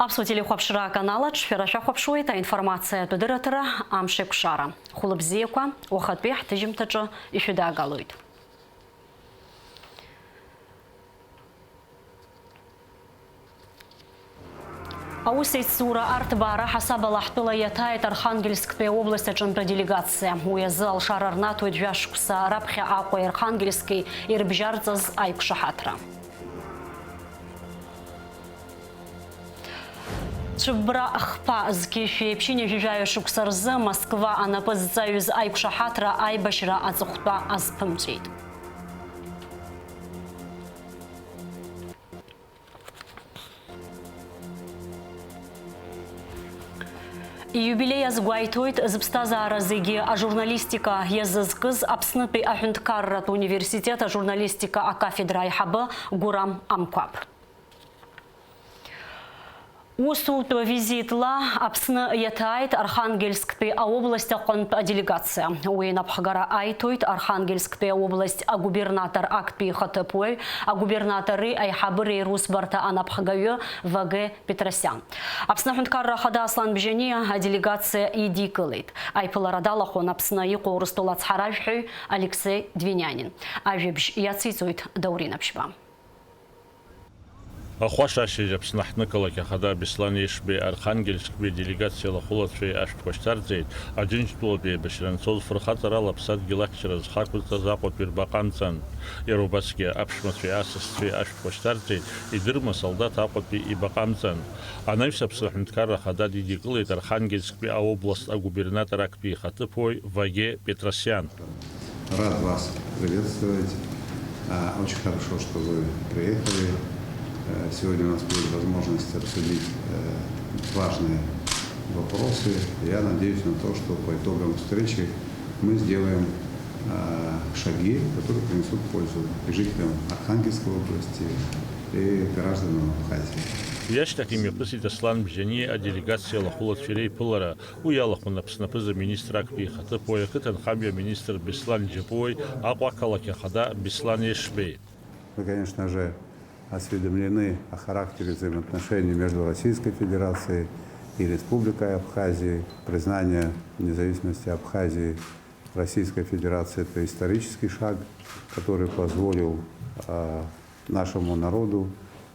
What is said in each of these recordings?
Апсутили хопшира канала чфираша хопшуета информация тудыратыра амшек шара. Хулыбзеква охатбех тыжимтачо ишуда галуйт. Аусейт сура артбара хасаба лахтыла ятает Архангельская область аджанта делегация. Уязал шарарна туйджашкуса рабхя акой Архангельский ирбжарцаз айкшахатра. Чебра ахпа зкиши пчине жижаю шуксарза Москва она позицию из айкшахатра айбашира азухта азпымчит. Юбилей азгуайтойт зыбстаза аразыги а журналистика язызкыз апсныпи ахюнткаррат университета журналистика а кафедра айхабы Гурам Амквап. Усултва визитла апсны ятайт Архангельская область конп делегация. Уин абхагара айтойт Архангельская область а губернатор актпи хатапой, а губернаторы айхабыры Русбарта анабхагаю ВГ Петросян. Апсны хунткарра хада аслан бжения делегация иди кылыт. Айпыларадалахон апсны йқорыстулац харажхы Алексей Двинянин. Ажибж яцицует Даурин Апшба. Ахуашаши жапснахны калаки хада бисланиш бе Архангельск бе делегация лахулат шей ашпаштарзейт один штулбе бешранцоз фрхатара лапсат гелакчераз хакулта запад бирбаканцан Ярубаске апшматве асастве ашпаштарзейт и дырма солдат апад бе ибаканцан. Анайвса псахнткара хада дидиклит Архангельск бе область а губернатор акпи хатыпой ВГ Петросян. Рад вас приветствовать. Очень хорошо, что вы приехали. Сегодня у нас будет возможность обсудить важные вопросы. Я надеюсь на то, что по итогам встречи мы сделаем шаги, которые принесут пользу и жителям Архангельской области, и гражданам Абхазии. Яш такими пысит аслан бжени а делегация лахулат филей пылара уялахун напснапыза министра акпи хатыпоя кытан хамья министр Беслан Джипой аквакалаки хада Беслан Ешбей. Вы, конечно же, осведомлены о характере взаимоотношений между Российской Федерацией и Республикой Абхазии. Признание независимости Абхазии Российской Федерации – это исторический шаг, который позволил нашему народу,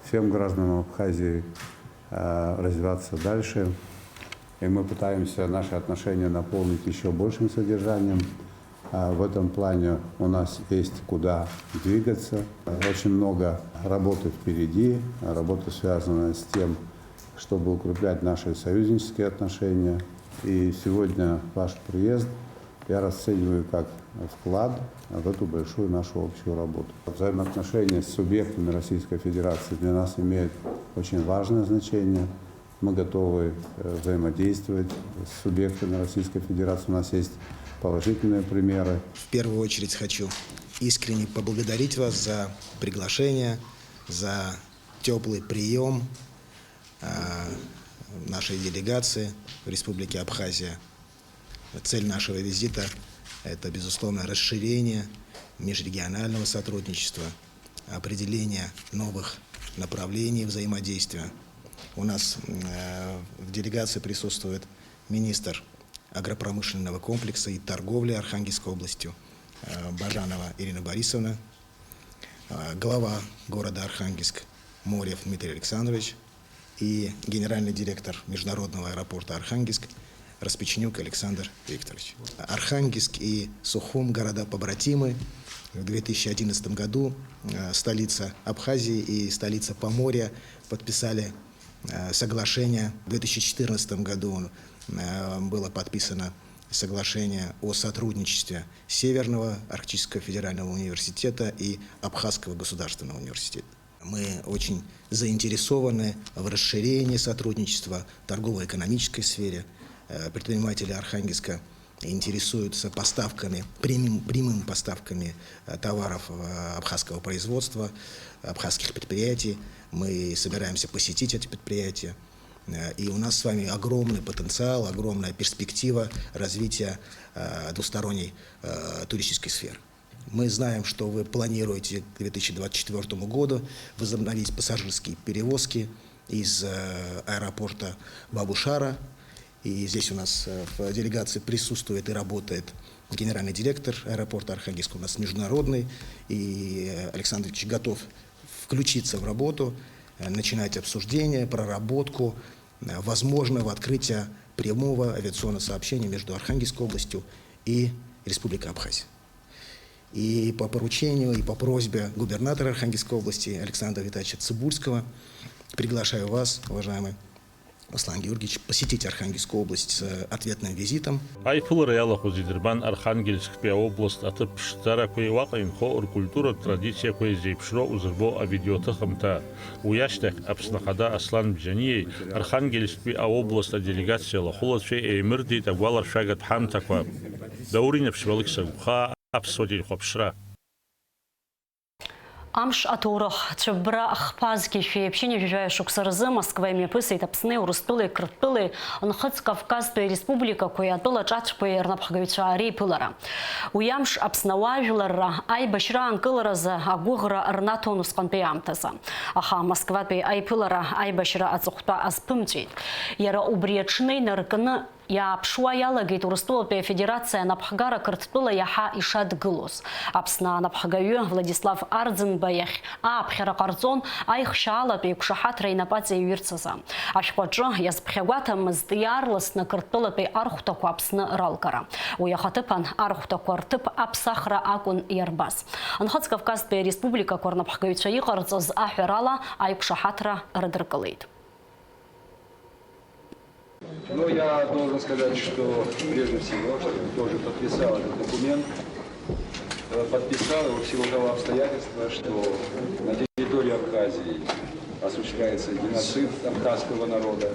всем гражданам Абхазии развиваться дальше. И мы пытаемся наши отношения наполнить еще большим содержанием. В этом плане у нас есть куда двигаться. Очень много работы впереди, работа, связанная с тем, чтобы укреплять наши союзнические отношения. И сегодня ваш приезд я расцениваю как вклад в эту большую нашу общую работу. Взаимоотношения с субъектами Российской Федерации для нас имеют очень важное значение. Мы готовы взаимодействовать с субъектами Российской Федерации. У нас есть положительные примеры. В первую очередь хочу искренне поблагодарить вас за приглашение, за теплый прием нашей делегации в Республике Абхазия. Цель нашего визита – это, безусловно, расширение межрегионального сотрудничества, определение новых направлений взаимодействия. У нас в делегации присутствует министр агропромышленного комплекса и торговли Архангельской областью Бажанова Ирина Борисовна, глава города Архангельск Морев Дмитрий Александрович и генеральный директор международного аэропорта Архангельск Распеченюк Александр Викторович. Архангельск и Сухум – города-побратимы. В 2011 году столица Абхазии и столица Поморья подписали соглашение. В 2014 году было подписано соглашение о сотрудничестве Северного Арктического федерального университета и Абхазского государственного университета. Мы очень заинтересованы в расширении сотрудничества в торгово-экономической сфере. Предприниматели Архангельска интересуются поставками, прямыми поставками товаров абхазского производства, абхазских предприятий. Мы собираемся посетить эти предприятия. И у нас с вами огромный потенциал, огромная перспектива развития двусторонней туристической сферы. Мы знаем, что вы планируете к 2024 году возобновить пассажирские перевозки из аэропорта Бабушара. И здесь у нас в делегации присутствует и работает генеральный директор аэропорта Архангельска, у нас международный. И Александр Ильич готов включиться в работу, начинать обсуждение, проработку возможного открытия прямого авиационного сообщения между Архангельской областью и Республикой Абхазия. И по поручению, и по просьбе губернатора Архангельской области Александра Витальевича Цыбульского приглашаю вас, уважаемый Аслан Георгиевич, посетить Архангельскую область с ответным визитом. Айпыл реала хузидербан Архангельская область атып штара кое вака инхо культура традиция кое зейпшро узырбо авидиота хамта. Уяштек абснахада Аслан Бжанией Архангельская область делегация лахулат шей эймирди тагвалар шагат хамтаква. Даурин апшвалык сагуха апсвадил хопшра. Амш атурах чебра ахпазки фи общение жужая шуксарзы Москва имя пысы тапсны урыстулы крыттулы анхыц Кавказская республика кое тола чачпы ернапхагавича арей пылара. Уямш апснаважлара ай башра анкылараза агугра арнатон усканпеямтаза. Аха Москва пе ай пылара ай башра ацухта аспымчит. Яра убриечный нарканы Я пшуа ялагит Урыстулпе Федерация Напхагара Кыртпыла яха ишад гылос. Апсна Напхагаю Владислав Ардзенбаях Апхера Карзон айх шалапе кшахат рейнапаце юрцаза. Ашпаджо язпхегвата мздиярлас на Кыртпылапе архутаку апсна ралкара. Уяхатыпан архутаку артып апсахра акун ярбас. Анхац Кавказская республика Корнапхагавича Иқарцаз ахерала айкшахатра радыркалейт. Но я должен сказать, что прежде всего, что я тоже подписал этот документ, подписал его в силу того обстоятельства, что на территории Абхазии осуществляется геноцид абхазского народа,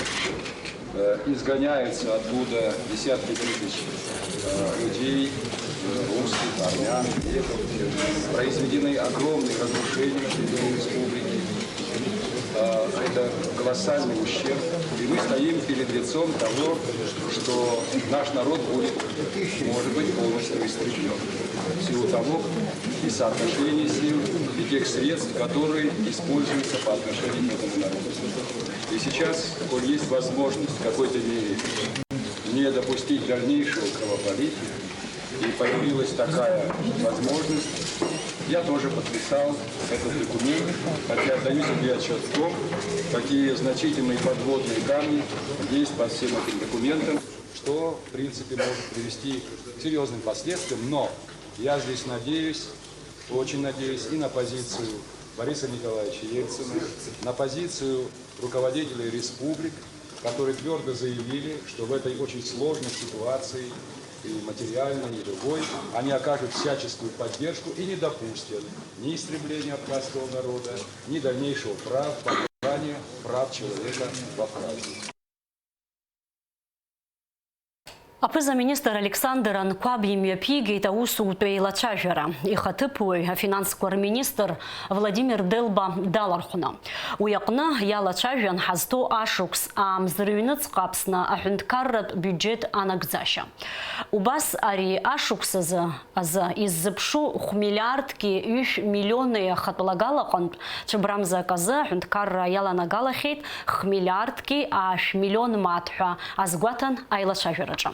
изгоняются оттуда десятки тысяч людей, русских, армян, произведены огромные разрушения на территории республики. Это колоссальный ущерб, и мы стоим перед лицом того, что наш народ будет, может быть, полностью истреблен в силу того и соотношения сил, и тех средств, которые используются по отношению к этому народу. И сейчас, коль есть возможность в какой-то мере не допустить дальнейшего кровопролития, и появилась такая возможность, я тоже подписал этот документ, хотя отдаю себе отчет в том, какие значительные подводные камни есть под всем этим документом, что, в принципе, может привести к серьезным последствиям. Но я здесь надеюсь, очень надеюсь, и на позицию Бориса Николаевича Ельцина, на позицию руководителей республик, которые твердо заявили, что в этой очень сложной ситуации, и материальной, и другой, они окажут всяческую поддержку и не допустят ни истребления абхазского народа, ни дальнейшего попрания прав человека в Абхазии. Апыза-министр Александр Анквабьем пигейта усу туейлачажера. Ихатыпуй финансовый министр Владимир Делба Далархуна. Уяқна ялачажен хазто ашукс амзрюнец капсна ахунткаррат бюджет анагзаша. Убас ари ашукс аза иззапшу хмиллиардки 3 миллионы хатлагала конт чебрамза каза ахунткарра яланагала хейт хмиллиардки аш миллион матха азгватан айлачажерача.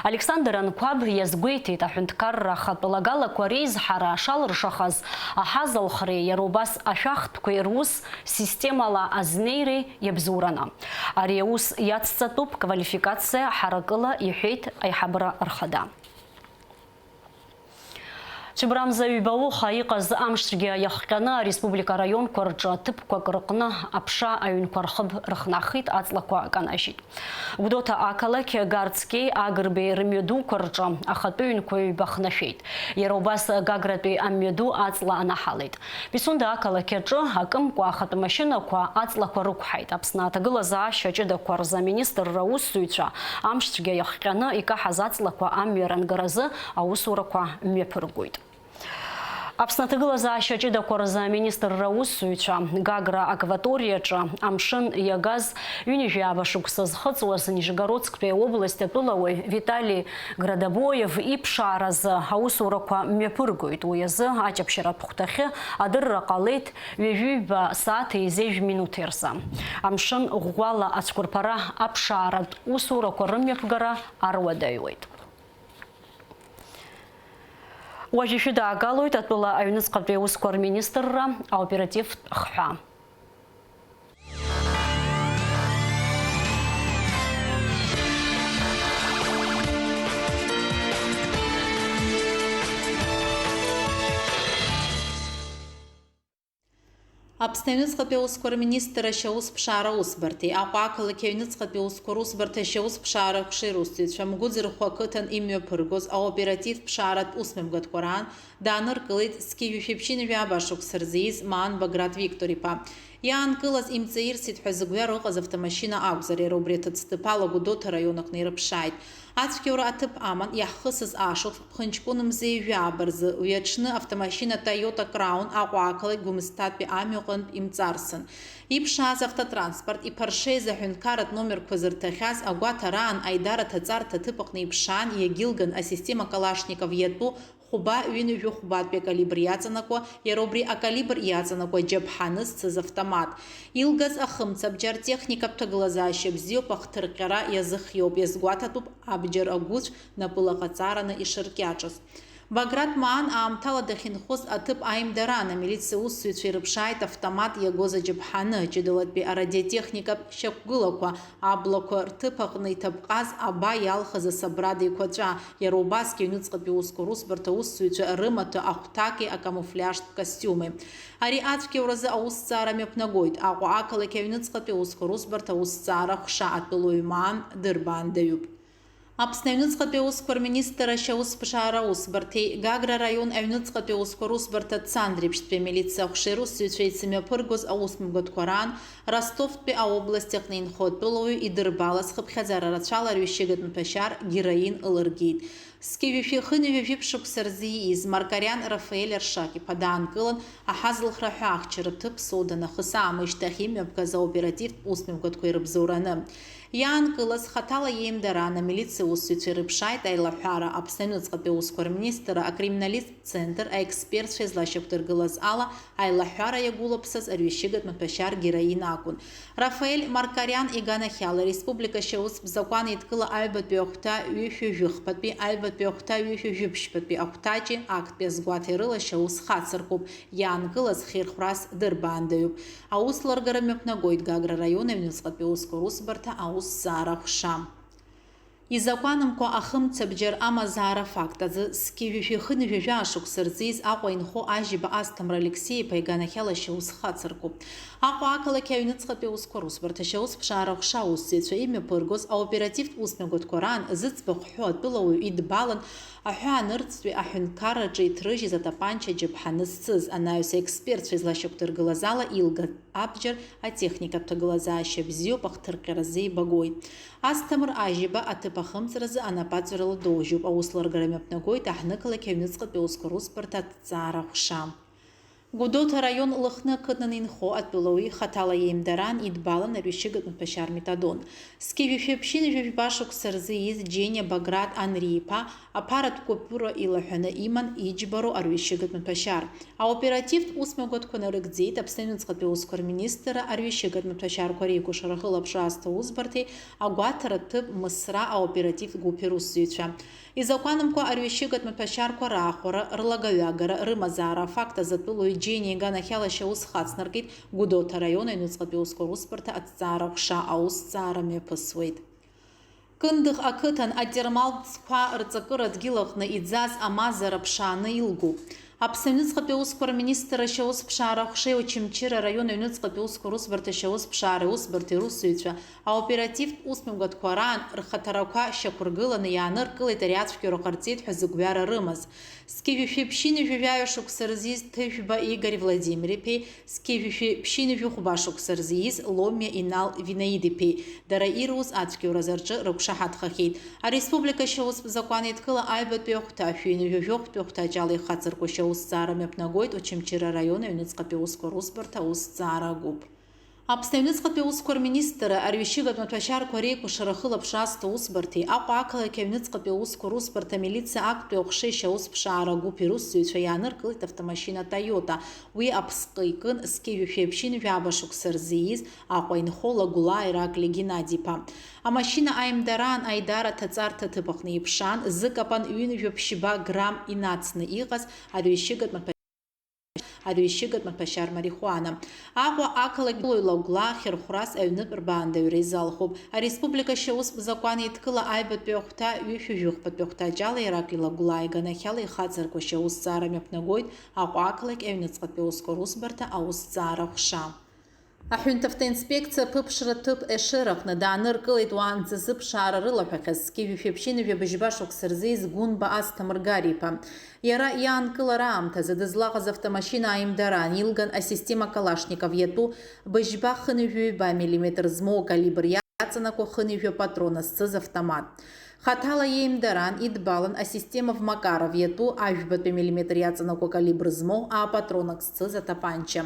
Александр Анкваб язгуйти тахунткарра хатлагала кварейз хара шалршахаз ахазал хре ярубас ашахт квирус системала азнейри ябзурана. Ариус яццатуп квалификация харакыла ихейт айхабра архада. Чебрамза юбау хайқаз амштрге яхкана республика район корджа тып квакрыкна апша аюн квархыб рахнахит ацлаква канашит. Удота акалак гардский агрбе ремеду корджа ахатуин кой бахнашит. Еробас гаграбе амеду ацла анахалит. Бисунда акалак джо акым квахат машина ква ацла кварукхайт. Апсна тагыла за шачеда кварза министр Раус Суича амштрге яхкана ика хазацла ква аммеран гаразы аусура ква мепыргуйт. Апснатыгылаза щачида корза министр Раусуича, Гагра акваторияча, Амшин Ягаз, Юнижаба Шуксазхацуас, Нижегородская область, Туловой, Виталий Градобоев и Пшараз, Аусурака Мепургует, Уязы, Ачапшира Пухтахе, Адырра Калет, Вежуба Сат и Зеж Минутерса. Амшин Гуала Ацкурпара, Апшарад, Усурака Рымепгара, Арвадайует. Уажишуда Галует отбыла Аюнецкая ускор министра, а оператив ХА. Апснаюнецкая ускор министра Шаус Пшара Усбарти, а пакалы Каюнецкая ускор Усбарта Шаус Пшара Кширусти, Шамгудзер Хуакытан имя Пыргоз, а оператив Пшарат Усмем Гадкоран, Данер Кылит Скивюшепчин Вябашук Сарзиз, Ман Баграт Викторипа. Ян Кылас им Цаирсит Хазагуя Рогаз автомашина Агзари Робрета Цтепала Гудота районах Нейрапшайт. Ацкеура Атып Аман Яхысыз Ашут Пхынчкуным Зеюябарзы, Уячны автомашина Toyota Crown Акуакалы Гумстатпи Амиоған им Царсын. Ипшаз автотранспорт и Паршей Захюнкарат номер Квазыртахяз Агуатаран Айдара Тацарта Тыпахны Ипшан Егилган, а система Калашников Яту Хуба Винюжу Хубатпе калибр яцанако, Яробри а калибр яцанако Джабханыс цез автомат. Илгаз Ахымцаб Джар техника Птаглазащеб Зиопах Тыркара Языхьёб Язгуататуп Абджар Агуч Напылахацарана и Ширкячас. Баграт Маан Амтала Дахинхоз Атып Аимдарана милиция Уссуицу Рыбшайт автомат Ягоза Джабханы Чедалатпи радиотехника Шакгулаква Аблако Ртыпахный Табказ Аба Ялхаза Сабрада и Кваджа Ярубаски Юницкапи Ускурус Барта Уссуицу Рымата Ахтаки Акамуфляж костюмы. Ариатки уразы Аусцара Мепнагойт Акуакалаки Юницкапи Ускурус Барта Усцара Хша Атпилуйман Дырбан Даюб. Апснаюнецкая ускор министра Шаус Пшара Усбарти, Гагра район Аюнецкая ускор Усбарта Цандрипштпе милиция Хширус Сючейцеме Пыргоз Аусм Гадкоран, Ростовпе а областях Нейнхот Пылою и Дырбалас Хабхазара Рачала Рющегатн Пешар, Героин Аллергит. Скивюфи Хынюфи Випшук Сарзи из Маркарян Рафаэль Аршаки Падан Кылан, а Хазл Храхах Черптып Содана Хыса Мыштахим Ябказа оператив Усмим Гадкой Рыбзурана. Ян Кылас хатала Еймдарана милиция Уссуицу Рыбшайт Айлахара Апснаюнецкая ускор министра, а криминалист Центр, а эксперт Шезлащев Тыргылаз Ала Айлахара Ягулапсас Арющигат Пешар Героин Акун. Рафаэль Маркарян и Ганахяла Республика Шаус Закон Иткыла Альбат Пёхта Юхю Жухпатпи Альбат Пёхта Юхю Жупшпатпи Ахтачи Акт Пезгуатырыла Шаус Хацаркуб Ян Кылас Хирхрас Дырбандаюб. Аусларгара Мепнагойт Гагра района Аюнецкая ускор Усбарта Сара Хшам. И законом ко Ахымцаб Джар Амазара факта за Скивюфи Хынвивяшук Сарзиз Акуинхо Ажиба Астамра Алексей Пайганахела Шаус Хацарку. Акуакала Аюнецкая ускор Усбарта Шаус Пшара Хшаус Сецу имя Пыргоз, а оператив Усмегот Коран Зыцбаххот Пылою Идбалан Ахуан Рцви Ахюнкара Джейтрыжи Затапанча Джабханысцыз, Анаюса эксперт Шезлащук Тыргылазала Илга Абджар, а техника Птаглазаща Бзиопах Тыркаразей Багой. Астамр Ажиба Атыпахымцразы Анапацурала Дожуб, а Усларгара Мепнагой Тахныкала Аюнецкая ускор Усбарта Цара Хшам. Гудота район Лыхны Кытнанинхо Атпилуи Хатала Еймдаран Идбалан Арющигат Пешар Метадон. Скивюфепшин Вивбашук Сарзиз Дженя Баграт Анрипа, аппарат Копура и Лахана Иман Иджбару Арющигат Пешар. А оператив Усмегот Конарыкдзит Апснаюнецкая ускор министра Арющигат Пешар Корейку Шарахыла Пшаста Узбарти, Агуатара Тып Мысра, а оператив Гуперус Сюча. И законом ко Арющигат Пешар Корахора, Рлагавягара, Рымазара, факта Затпилуи Дженя Ганахяла Шаус Хацнаргит, Гудота района Аюнецкая ускор Усбарта от Цара Хша, а Усцарами Пасуит. Кындых акытан Адермал Цква Рцакырат Гилахна Идзаз Амазара Пшаны Илгу. Апснаюнецкая ускор министра Шаус Пшара Хшео Чимчира района Аюнецкая ускор Усбарта Шаус Пшары Усбарти Русуича, а оператив Усмегот Коран Рхатараука Шакургыланы Яныр Кылайтарятвки Рохарцит Хазугвяра Рымаз. Скивюфи Пшины Вивяюшук Сарзиз Тыфба Игорь Владимирипи, Скивюфи Пшины Вихубашук Сарзиз Ломия Инал Винаидипи, Дараирус Ацки Уразарджи Рукшахат Хахид, а Республика Шаус Закон Иткыла Альбат Пёхта Фюни Вивёх Пёхта Джалы Хацарку аусҭҵаара мҩаԥнагоит Очамчыра араион аҩныҵҟатәи аусқәа русбарҭа аусҭҵаара агәыԥ. Аԥсны аҩныҵҟатәи аусқәа рминистр арҩышьыгатә маҭәашьарақәа реикәашара хылаԥшаасҭа аусбарҭеи Аҟәа ақалақь аҩныҵҟатәи аусқәа русбарҭа амилициа актәи ахәшеишьа аусԥшаара агәыԥ ирусзуҩцәа иааныркылеит автомашина Toyota. Уи аԥсҟы икын зқьи-жәшәи жәаба шықәса рзы ииз Аҟәа инхо Лагәлаа Ираклиа Геннади-иԥа. Амашьына ааимдараан аидара ҭаҵарҭа ҭыԥ аҟны иԥшаан, зыкапан ҩынҩажәа грамм инацны иҟаз арҩышьыгатә маҭәашьар марихуана. Аҟәа ақалақь Лагәлаа хьырхәрас аҩнытә рбаандаҩра изалхуп. Ареспубликашьа аусп закәан еидкыла аҩбатәи ахәҭа ҩышәа-жәохәтәатәи ахәҭаџьала Ираклиа Лагәлаа иганахьала ихаҵаркуашьа аусҭҵаара мҩаԥнагоит Аҟәа ақалақь аҩныҵҟатәи аусқәа русбарҭа аусҭҵаара хәша. Аҳәынҭ автоинспекциа ԥыԥшра ҭыԥ Ешыраҟны дааныркылеит уаанӡа зыԥшаара рылаҳәахьаз зқьи-жәшәи шықәса рзы Гәынба Асҭамыр Гариԥа. Иара иаанкылара аамҭазы дызлаҟаз автомашина ааимдараан илган асистема Калашников иатәу быжьба хынҩажәа мм змоу калибр иаҵанакуа хынҩажәа патрона зцыз автомат. Хаҭала иеимдаран идбалан асистема Макаров иатәу ажәбатәи миллиметр иаҵанакуа калибр змоу аапатронак зцыз атапанча.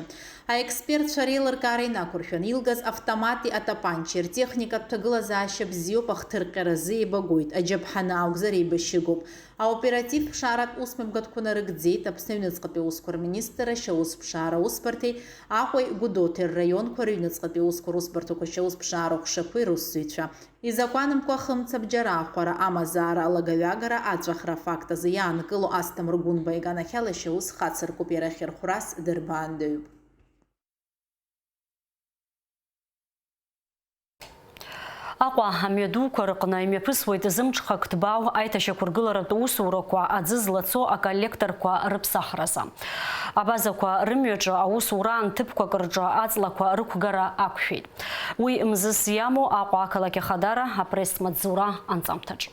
Аекспертцәа реилыркаара инақәыршәан илгаз автомати атапанча ртехникатә ҭагылазаашьа бзиоуп ахҭырҟьаразы еибагоит, аџьаԥҳаны ааугзар еибашьыгоуп. Аоператив ԥшааратә усмҩаԥгатәқәа нарыгӡеит Аԥсны аҩныҵҟатәи аусқәа рминистррашьа аусԥшаара аусбарҭеи Аҟәеи Гәдоуҭеи рраионқәа рыҩныҵҟатәи аусқәа русбарҭақәа аусԥшаара хәшақәа ирусзуҩцәа. Изакәанымқәа хымцабџьара ахәара, амазаара, алагаҩагара, аҵәахра афакт азы иаанкыло Асҭамыр Гәынба иганахьалашьа аус хацыркуп, иара хьырхәрас дырбаандаҩуп. Аҟәа амҩадуқәа рҟны имҩаԥысуеит зымҽхак ҭбаау аиҭашьақәыргыларатә усурақәа аӡы злацо аколлекторқәа рыԥсахразы. Абазақәа рымҩаҿы аусураан ҭыԥқәак рҿы аҵлақәа рықәгара ақәшәеит. Уи мзыз иамоу Аҟәа ақалақь Ахадара апресс-маҵзура анҵамҭаҿ.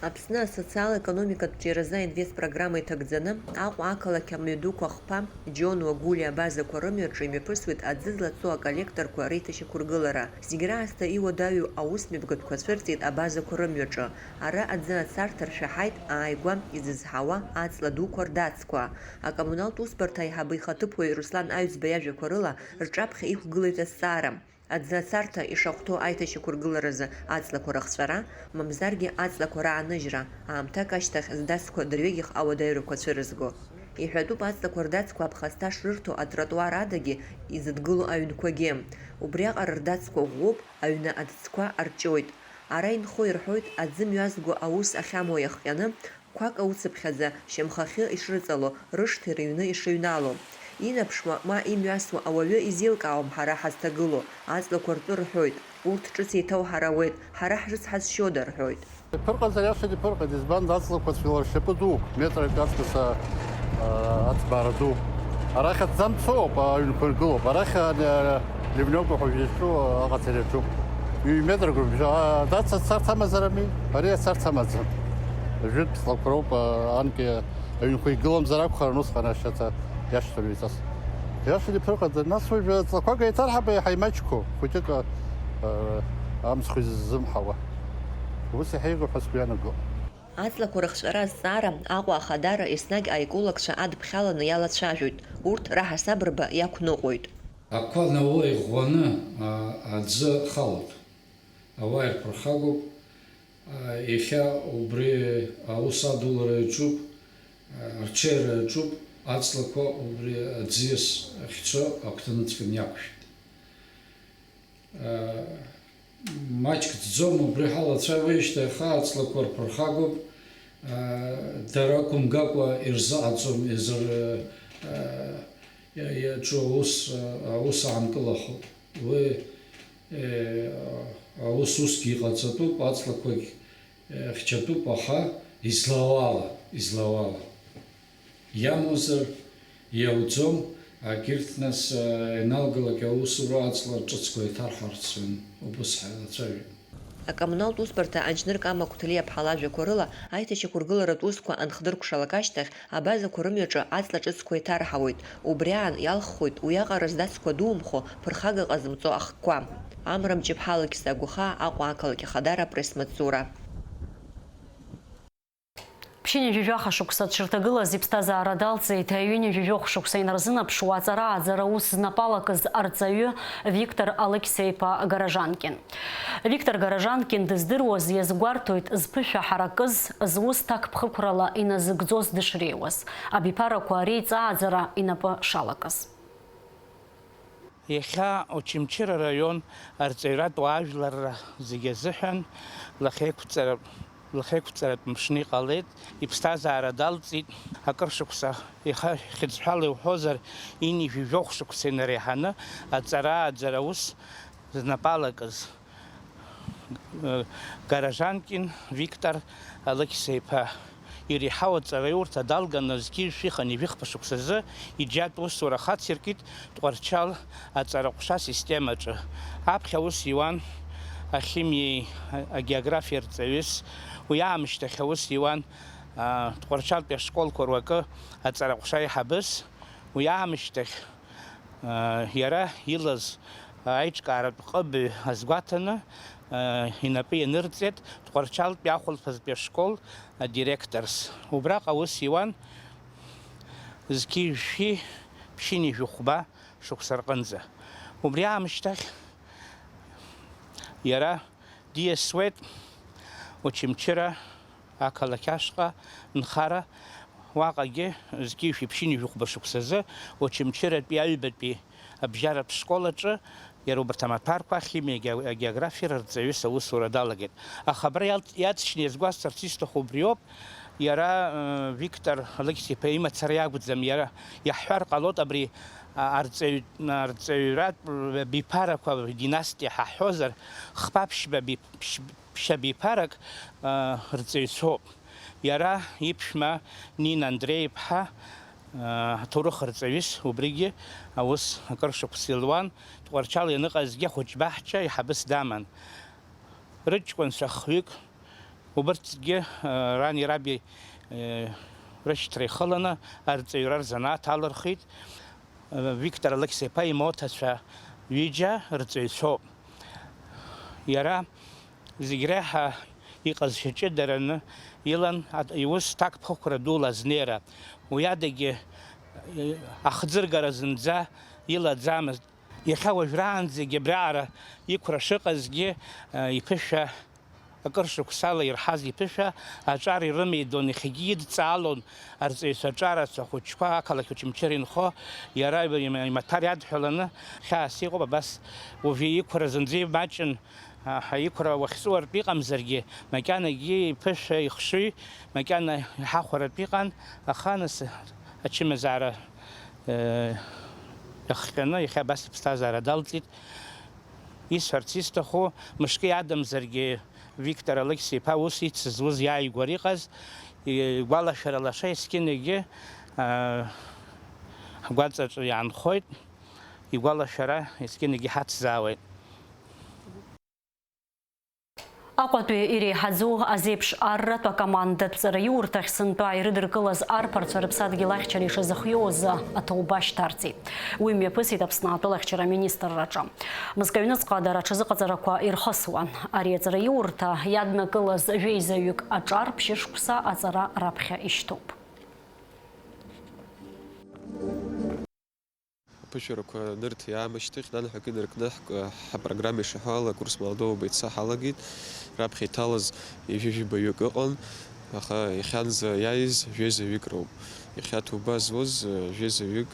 Аԥсны асоциал-економикатә ҿиаразы аинвестпрограмма иҭагӡаны Аҟәа ақалақь амҩадуқәа хԥа Џьон Уагәыли абазақәа рымҩаҿы имҩаԥысуеит аӡы злацо аколлекторқәа реиҭашьақәыргылара. Зегь раасҭа иуадаҩу аусмҩаԥгатәқәа цәырҵит абазақәа рымҩаҿы. Ара аӡы ацарҭа ршәаҳаит ааигәа изызҳауа аҵла дуқәа рдацқәа. Акоммуналтә усбарҭа аиҳабы ихаҭыԥуаҩ Руслан Аҩӡба иажәақәа рыла рҿаԥхьа иқәгылеит азҵаара. Аӡы ацарҭа ишахәҭоу аиҭашьақәыргыларазы аҵлақәа рахцәара, мамзаргьы аҵлақәа рааныжьра, аамҭак ашьҭахь здацқәа дырҩегьых ауадаҩрақәа цәырызго. Иҳәатәуп аҵлақәа рдацқәа аԥхасҭа шрырҭо атротуар адагьы изыдгыло аҩнқәагьы. Убриаҟара рдацқәа ӷәӷәоуп, аҩны аҭӡқәа арҷоит. Ара инхо ирҳәоит аӡы мҩазго аус ахьамоу иахҟьаны, қәак ауцыԥхьаӡа шьамхахьы ишрыҵало, рышҭа рыҩны ишыҩнало. Инаԥшуа ма имҩасуа ауаҩы изеилкаауам ҳара ҳазҭагыло, аҵлақәа ртәы рҳәоит, урҭ ҿыц еиҭауҳарауеит, ҳара ҳрыцҳазшьода рҳәоит. Иԥырҟаз аиашагьы иԥырҟеит, избанзар аҵлақәа цәгьаларшьапы дууп, метрак аҵкыс аӡбаара ду. Арахь аҭӡамцоуп, аҩнқәа ргылоуп, арахь ливниомкәа ҳәажәишәу аҟаҵара иаҿуп. Метрак рыбжьа, дац ацарҭа амазарами, ари ацарҭа амаӡам. Жәытә ҵлақәа роуп, анкьа аҩнқәа игыламзар акәхарын усҟан ашьаца иашьҭамҩиҵас. Иашагьы иԥырҟаӡам, нас уажәы ҵлақәак еиҭарҳаба ҳаимаҷқәоу, хәыҷык амцхә иззымҳауа. Ус иҳаиӷьу ҳәа сгәы иаанагом. Аҵлақәа рыхҵәара азҵаара Аҟәа Ахадара еснагь аекологцәа адԥхьаланы иалацәажәоит. Урҭ раҳасабрба иақәныҟәоит. Ақәа наула иӷәӷәаны аӡы халоит. Ауаа ирԥырхагоуп. Иахьа убри аус адулара иаҿуп, арҽеира иаҿуп. Аҵлақәа убри аӡиас ахьцо агәҭаныҵҟьаны иақәшәеит. Маҷк ӡӡом, убри ҳалацәажәеижьҭеи аха аҵлақәа рԥырхагоуп, дара акәымгакәа ирзаҟаҵом иаҿу аус аанкылахоит. Уи аус усгьы иҟаҵатәуп, аҵлақәагь хьчатәуп, аха излауала. Иамозар иауӡом, акирт нас иналгалак аусура аҵла ҿыцқәа иҭарҳарц убыс ҳаилацәажәеит. Акоммуналтә усбарҭа Анџьныр-Кама Қәҭлиаԥҳа лажәақәа рыла аиҭашьақәыргыларатә усқәа анхдыркәшалак ашьҭахь абазақәа рымҩаҿы аҵла ҿыцқәа иҭарҳауеит. Убриаан иалххоит уиаҟара здацқәа дуумхо ԥырхага ҟазымҵо ахқәа. Амра Мҷыԥҳа Лагьсагәхаа, Аҟәа ақалақь Ахадара апресс-маҵзура. Пшини жижаха шукса чертагыла зипстаза радалцы тайюни жижох шуксайн разына пшуацара зараус знапалакыз арцаю Виктор Алексейпа Гаражанкин. Виктор Гаражанкин дыздыруаз езгуартует зпыша харакыз зус так пхыкурала иназыгзоз дышреуаз. Абипара куарейца азара инапа шалакыз. Иахьа Очамчыра район арҵаҩратә уаажәларра зегьы азыҳәан лахьеиқәҵаратә мшны иҟалеит, иԥсҭазаара далҵит, акыр шықәса хьыӡҳәала иуҳәозар инижәижәох шықәса инареиҳаны аҵара ус знапалакыз Гаражанкин Виктор Алексеиԥа иреиҳау аҵараиурҭа далганы зқьи-жәшәи ивихԥа шықәсазы иџьатә усура хациркит Тҟәарчал аҵараҟәша системаҿы. Аԥхьа ус иуан ахимиеи агеографиеи рҵаҩыс, уи аамышьҭахь ус иуан Тҟәарчалтәи ашколқәа руакы аҵараҟәша аиҳабыс, уи аамышьҭахь иара илаз аиҿкааратә ҟыбаҩ азгәаҭаны инапы ианырҵеит Тҟәарчалтәи ахәылԥазтәи ашкол адиректорс. Убраҟа ус иуан зқьи-жәшәи ԥшьыни жәыхәба шықәса рҟынӡа. Убри аамышьҭахь иара диасуеит Очамчыра ақалақь ашҟа нхара, уаҟагьы зқьи-жәшәи ԥшьыни жәыхәба шықәсазы Очамчыратәи аҩбатәи абжьаратә школаҿы иара убарҭ амаҭәарқәа ахимиа агеографиа рҵаҩыс аусура далагеит. Аха абра иаҵшьны иазгәасҭарц исҭаху убри ауп, иара Виктор Алексеиԥа имацара иакәӡам, иара иаҳҳәар ҟалоит абри арҵаҩратә биԥарақәа династиа ҳаҳҳәозар, хԥа-ԥшьба биԥарак рҵаҩцәоуп. Иара иԥшәма Нина Андреи-ԥҳа аҭоурых рҵаҩыс убригьы аус акыр шықәса илуан, Тҟәарчал ианыҟазгьы ахәыҷ-баҳча иҳабыс даман. Рыҷкәынцәа хҩык убырҭгьы рани раби рышьҭра ихыланы арҵаҩра рзанааҭ алырхит. Виктор Алексеиԥа имоҭацәа ҩыџьа рҵаҩцәоуп. Иара зегь реиҳа иҟазшьа ҷыдараны илан иус ҭак ԥхықәра дула азнеира. Уи адагьы ахӡыргара зынӡа илаӡамызт. Иахьа уажәраанӡагьы абриаара иқәра шыҟазгьы иԥышәа акыр шықәсала ирҳаз иԥышәа аҿар ирымеидон, иахьагьы идҵаалон арҵаҩцәа аҿарацәа ахәыҷқәа ақалақь Очамчыра инхо, иара имаҭәар иадҳәаланы хьаас иҟоуп. Абас уажәы иқәра зынӡа имаҷын, иқәра уахьҵуартә иҟамзаргьы, макьанагьы иԥышәа ихшыҩ макьана иҳахәаратә иҟан, аха нас ачымазаара иахҟьаны иахьа абас иԥсҭазаара далҵит. Исҳәарц исҭаху, мышкы иадамзаргьы Виктор Алексеиԥа ус ицыз ус иааигәара иҟаз игәалашәара лаша есқьынагьы ҳгәаҵаҿы иаанхоит, игәалашәара есқьынагьы ҳацзаауеит. Аҟәатәи иреиҳаӡоу азеиԥш арратә акомандаҭ ҵараиурҭахь сынтәа ирыдыркылаз арԥарцәа рыԥсадгьыл ахьчара ишазыхиоз аҭоуба шьҭарҵеит. Уи мҩаԥысит Аԥсны атәыла ахьчара аминистрраҿы. Мызкаҩныҵҟа дара аҽазыҟаҵарақәа ирхысуан. Ари аҵараиурҭа иаднакылаз жәеизаҩык аҿар ԥшьышықәса аҵара раԥхьа ишьҭоуп. Аԥышәарақәа нырҭ иаамышьҭахь нанҳәак инаркны ҳапрограмма ишаҳәо ала курс молодого бойца ҳалагеит. Раԥхьа иҭалаз ижәы баҩык ыҟан, аха иахьанӡа иааиз жәеизаҩык роуп. Иахьа аҭоуба зуаз жәеизаҩык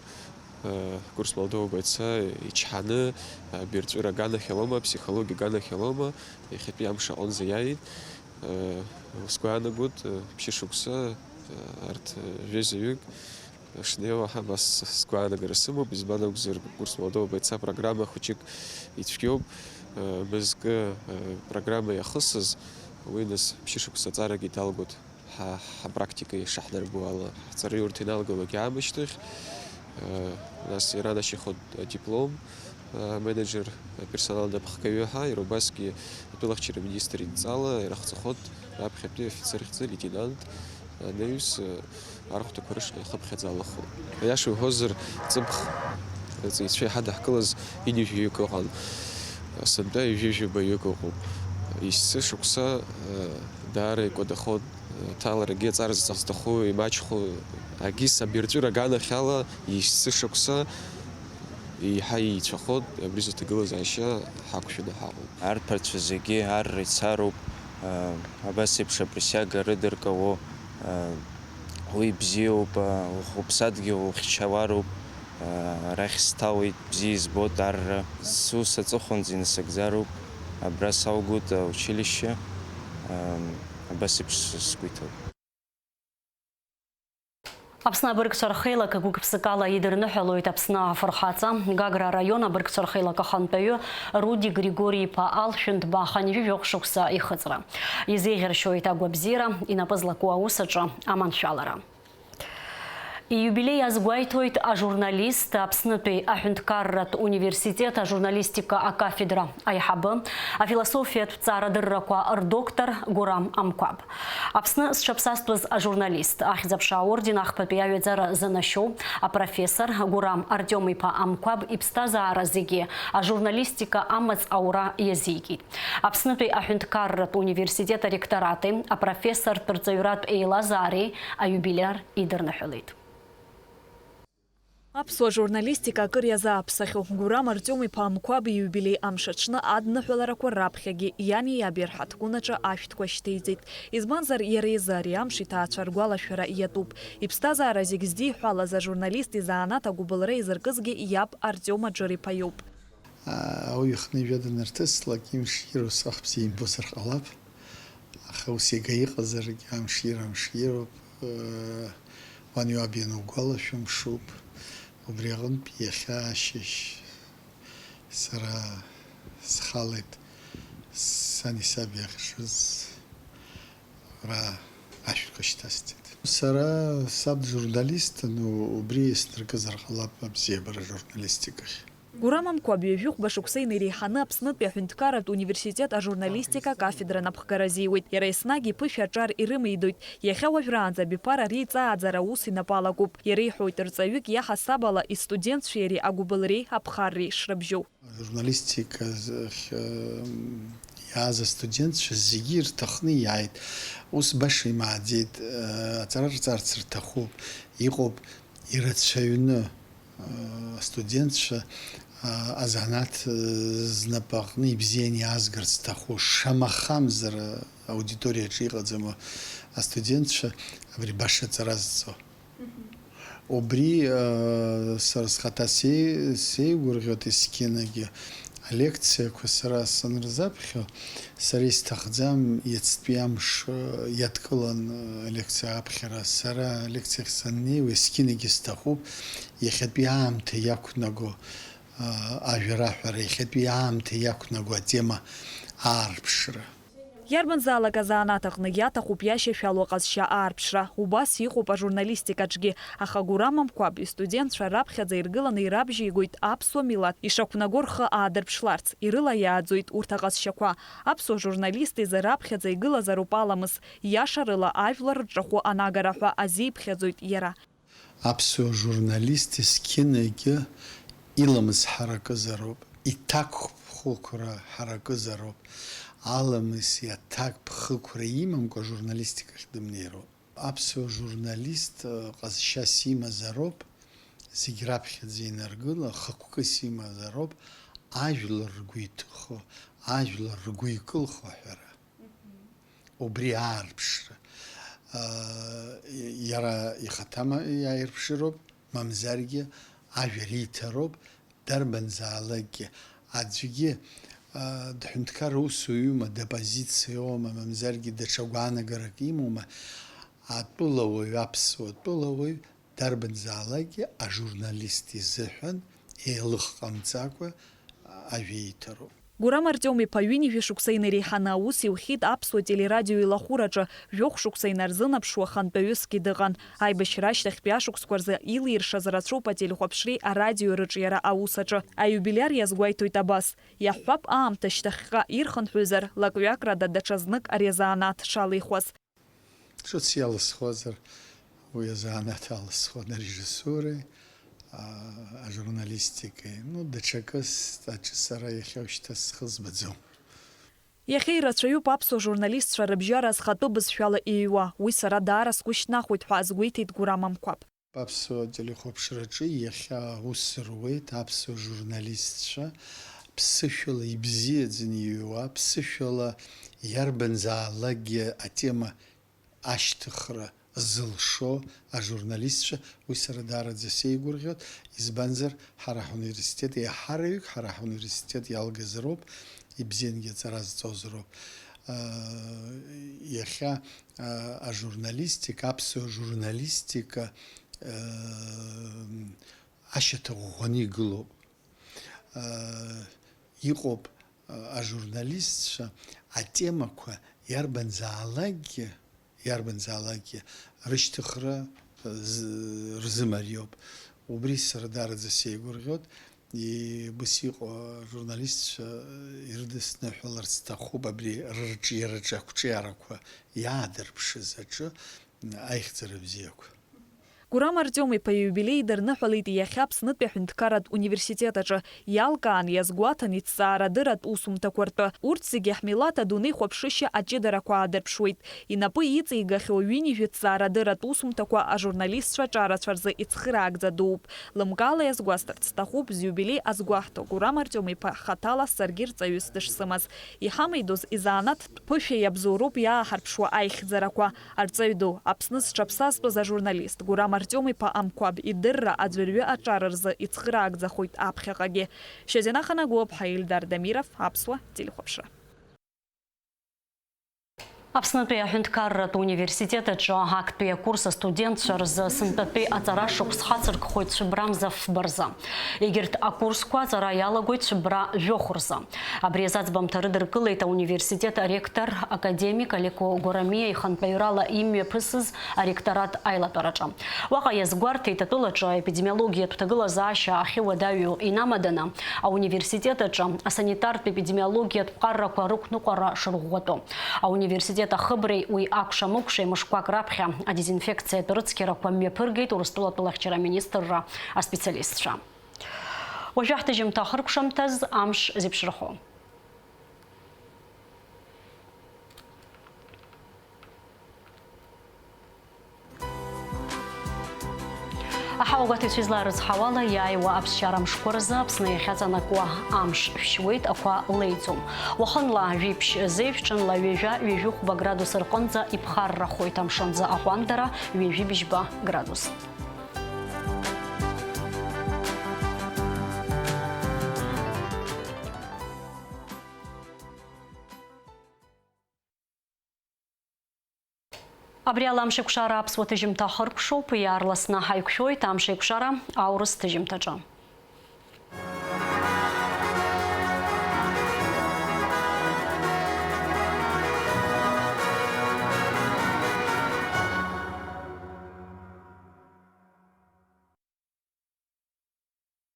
курс молодого бойца ичҳаны бирҵәыра аганахь алоума, ԥсихологиа аганахь алоума, иахьатәи амш аҟынӡа иааит. Сгәаанагоит ԥшьышықәса арҭ жәеизаҩык шнеиуаҳа абас сгәаанагара сымоуп, избан акәзар курс молодого бойца программа хәыҷык ицәгьоуп. Мызкы программа иахысыз, уи нас ԥшьышықәса аҵарагьы далгоит ҳапрактика ишаҳнарбо ала. Ҳҵараиурҭа иналгалогь аамышьҭахь, нас иранашьахо диплом менеджер персоналда аԥхгаҩы ҳа, иара убасгьы атәыла ахьчара аминистр идҵала ираҳҵахот раԥхьатәи афицер ихьӡы лейтенант анаҩс арахәҭақәа рышҟа ихыԥхьаӡалахо. Аиаша уҳәозар, ҵыԥх ҵаҩцәа иҳадаҳкылаз инижәҩык ыҟан, сынтәа ижәы-баҩык ыҟоуп. исцы шықса дары кодаход таларыге царзастаху имачху агис абиртура гана хала исцы шықса иҳаи чаход абризу тыгылыз айша хакушуда хагу арпарцәа зегьы арра ицароуп абас еиԥш априсиага рыдыркауа уи бзиоуп уԥсадгьыл ухьчауароуп арахь сҭалеит бзиа избоит арра сус аҵыхәанӡа инасыгӡароуп абра салгоит аучилище абас еиԥш сгәы иҭоуп. Аԥсны абыргцәа-рхеилак гәык-ԥсыкала идырныҳәалоит Аԥсны афырхаҵа Гагра район абыргцәа-рхеилак ахантәаҩы Руди Григори-иԥа Алшәындба ханҩыжәҩык шықәса ихыҵра. Изеиӷьаршьоит агәабзиара, инапы злаку аус аҿы аманшәалара. Июбилей азгәаиҭоит ажурналист Аԥснытәи аҳәынҭқарратә университет ажурналистика акафедра аиҳабы афилософиатә ҭҵаарадыррақәа рдоктор Гурам Амкәаб. Аԥсны зҽаԥсастәыз ажурналист ахьӡ-аԥша аорден ахԥатәи аҩаӡара занашьоу апрофессор Гурам Артиом-иԥа Амкәаб иԥсҭазаара зегьы ажурналистика амаҵ аура иазикит. Аԥснытәи аҳәынҭқарратә университет аректорати апрофессортә рҵаҩратә еилазаареи аиубилиар идырныҳәалеит. Аԥсуа журналистика акыр иазааԥсахьоу Гурам Артиом-иԥа Амкәаб июбилеи амш аҽны адныҳәаларақәа раԥхьагьы иани иаби рҳаҭгәын-аҿы ашәҭқәа шьҭеиҵеит. Избанзар иара изы ари амш иҭаацәа ргәалашәара иатәуп. Иԥсҭазаара зегь здиҳәалаз ажурналист изанааҭ агәыбылра изыркызгьы иаб Артиом Аџыр-иԥа иоуп. Ауаҩы ихны ижәаданарҭыслак имширу сах бзиа имбозар ҟалап. Аха ус иага иҟазаргьы амшироуп. Уани уаби ианугәалашәо мшуп. Убри аҟнытә иахьа ашьыжь сара схалеит сани саби иахьшыз ра ашәҭқәа шьҭасҵеит. Сара саб журналистын, убри снаркызар ҟалап абзиабара журналистикахь. Гурам Амкәаб ҩажәихәба шықәса инареиҳаны Аԥснытәи аҳәынҭқарратә университет ажурналистика кафедра напхгара азиуеит. Иара еснагь иԥышәа аҿар ирымеидоит. Иахьа уажәраанӡа абиԥара реиҵааӡара ус инапалагоуп. Иара иҳәоит рҵаҩык иаҳасабала истудентцәеи иареи агәыбылреи аԥхарреи шрыбжьоу. Журналистика иааз астудентцәа зегьы ирҭахны иааит. Ус баша имааӡеит. Аҵара рҵарц рҭахуп. Иҟоуп ирацәаҩны астудентцәа азанааҭ знапаҟны ибзианы иаазгарц зҭаху шамахамзар аудиториаҿы иҟаӡам астудентцәа абри баша аҵара зҵо. Убри сара схаҭа сеигәырӷьоит есқьынагьы алекциақәа сара санырзаԥхьо, сара исҭахӡам иацтәи амш иадкылан алекциа аԥхьара. Сара алекциахь саннеиуа есқьынагьы сҭахуп иахьатәи аамҭа иақәнаго ажәараҳәара, иахьатәи аамҭа иақәнаго атема аарԥшра. Иарбанзаалак азанааҭ аҟны иаҭахуп иашьашәалоу аҟазшьа аарԥшра. Убас иҟоуп ажурналистикаҿгьы. Аха Гурам Амкәаб истудентцәа раԥхьаӡа иргыланы ирабжьеигоит аԥсуа милаҭ ишақәнаго рхы аадырԥшларц. Ирылаиааӡоит урҭ аҟазшьақәа. Аԥсуа журналист изы раԥхьаӡа игылазароуп аламыс. Иашарыла ажәлар рҿахәы анагара ҳәа азиԥхьаӡоит иара. Аԥсуа журналист есқьынагьы иламыс ҳаракызароуп, иҭак ԥхықәра ҳаракызароуп. Аламыс иаҭак ԥхықәра имамкәа журналистикахь дымнеироуп. Аԥсуа журналист ҟазшьас имазароуп, зегь раԥхьаӡа инаргыла, хықәкыс имазароуп, ажәлар ргәы иҭыхо, ажәлар ргәы икылхо аҳәара. Убри аарԥшра. Иара ихаҭа иааирԥшыроуп, мамзаргьы ажәа риҭароуп, дарбанзаалакгьы. Аӡәгьы дҳәынҭқар усуҩума, дапозициоума, мамзаргьы даҽа гәаанагарак имоума, атәылауаҩ, аԥсуа тәылауаҩ дарбанзаалакгьы ажурналист изыҳәан еилых ҟамҵакәа ажәа ииҭароуп. Гурам Артиом-иԥа ҩынҩажәа шықәса инареиҳаны аус иухьит аԥсуа телерадио илахәыраҿы. Жәохә шықәса инарзынаԥшуа хантәаҩысгьы дыҟан. Аибашьра ашьҭахьтәи ашықәсқәа рзы илиршаз рацәоуп ателехәаԥшреи арадио рыҿиара аус аҿы. Аиубилиар иазгәаиҭоит абас. Иаҳҳәап аамҭа шьҭахьҟа ирхынҳәызар, лакҩакрада даҽазнык ари азанааҭ шалихуаз. Ҿыц иалысхуазар, уи азанааҭ алысхуан арежиссуреи, ажурналистикеи. Даҽакыс аҿы сара иахьа уажәшьҭа схы збаӡом. Иахьа ирацәаҩуп аԥсуа журналистцәа рыбжьара зхатәы бызшәала иҩуа. Уи сара даара сгәы шьҭнахуеит ҳәа азгәеиҭеит Гурам Амқәаб. Аԥсуа телехәаԥшраҿы иахьа аус руеит аԥсуа журналистцәа ԥсышәала ибзиаӡаны иҩуа, ԥсышәала иарбанзаалакгьы атема ашьҭыхра зылшо ажурналистцәа, уи сара даараӡа сеигәырӷьоит, избанзар ҳара ҳуниверситет еиҳараҩык ҳара ҳуниверситет иалгаз роуп, ибзиангьы аҵара зҵоз роуп. Иахьа ажурналистика, аԥсуа журналистика ашьаҭа ӷәӷәаны игылоуп. Иҟоуп ажурналистцәа атемақәа иарбанзаалакгьы рышьҭыхра рзымариоуп. Убри сара даараӡа сеигәырӷьоит. Быс иҟоу ажурналистцәа ирыдысныҳәаларц сҭахуп абри рырҿиараҿы ақәҿиарақәа иаадырԥшыз аҿы аихьӡара бзиақәа. Гурам Артем-иԥа июбилеи дырныҳәалеит иахьа Аԥснытәи аҳәынҭқарратә университет аҿы иалкаан иазгәаҭан иҭҵаарадырратә усумҭақәа ртәы. Урҭ зегьы ҳмилаҭ адунеи хәаԥшышьа аҷыдарақәа аадырԥшуеит. Инапы иҵеигахьоу ҩынҩажәи ҭҵаарадырратә усумҭақәа ажурналистцәа ҿарацәа рзы ицхыраагӡа дууп. Лымкаала иазгәасҭарц сҭахуп зиубилеи азгәаҳҭо Гурам Артем-иԥа хаҭала саргьы рҵаҩыс дышсымаз. Иҳамеидоз изаанаттә ԥышәа иабзоуроуп иааҳарԥшуа аихьӡарақәа. Арҵаҩ ду Аԥсны зҿаԥсазтәыз ажурналист Гурам Артем-иԥа Амқәаб идырра аӡәырҩы аҿар рзы ицхыраагӡахоит аԥхьаҟагьы. Шьазина Ханагәыԥҳа, Ильдар Дамиров, Аԥсуа телехәаԥшра. Аԥснытәи аҳәынҭқарратә университет аҿы актәи акурс астудентцәа рзы сынтәатәи аҵара шықәс ҳацыркхоит Цәыбрамза Фбарза. Егьырҭ акурсқәа аҵара иалагоит Цәыбра жәохә рзы. Абри азаӡбамҭа рыдыркылеит ауниверситет аректор академик Алеко Горамиа ихантәаҩрала имҩаԥысыз аректорат аилатәараҿы. Уаҟа иазгәарҭеит атәылаҿы епидемиологиатә ҭагылазаашьа ахьыуадаҩу инамаданы ауниверситет аҿы асанитартә епидемиологиатә ԥҟаррақәа рықәныҟәара шырӷәӷәатәу. Ауниверситет ахыбреи уи акәша-мыкәша мышқәак раԥхьа адезинфекциатә рыцқьарақәа мҩаԥыргеит Урыстәылатәыла ахьчараминистрра аспециалистцәа. Уажәы ҳҭыжьымҭа хыркәшамҭаз амш зеиԥшрахо. Аҳауагәаҭаҩцәа изларыцҳауала иааиуа аԥсшьара мшқәа рзы Аԥсны иахьаҵанакуа амш шәшьуеит, ақәа леиӡом. Уахынла жәиԥшь зеиԥшҿынла ҩажәи-хәба градус рҟынӡа иԥхаррахоит, амшынӡа аҟәандара ҩажәи-быжьба градус. Абри ала амш еиқәшара аԥсуа ҭыжьымҭа хыркәшоуп, иаарласны ҳаиқәшәоит амш еиқәшара аурыс ҭыжьымҭаҿы.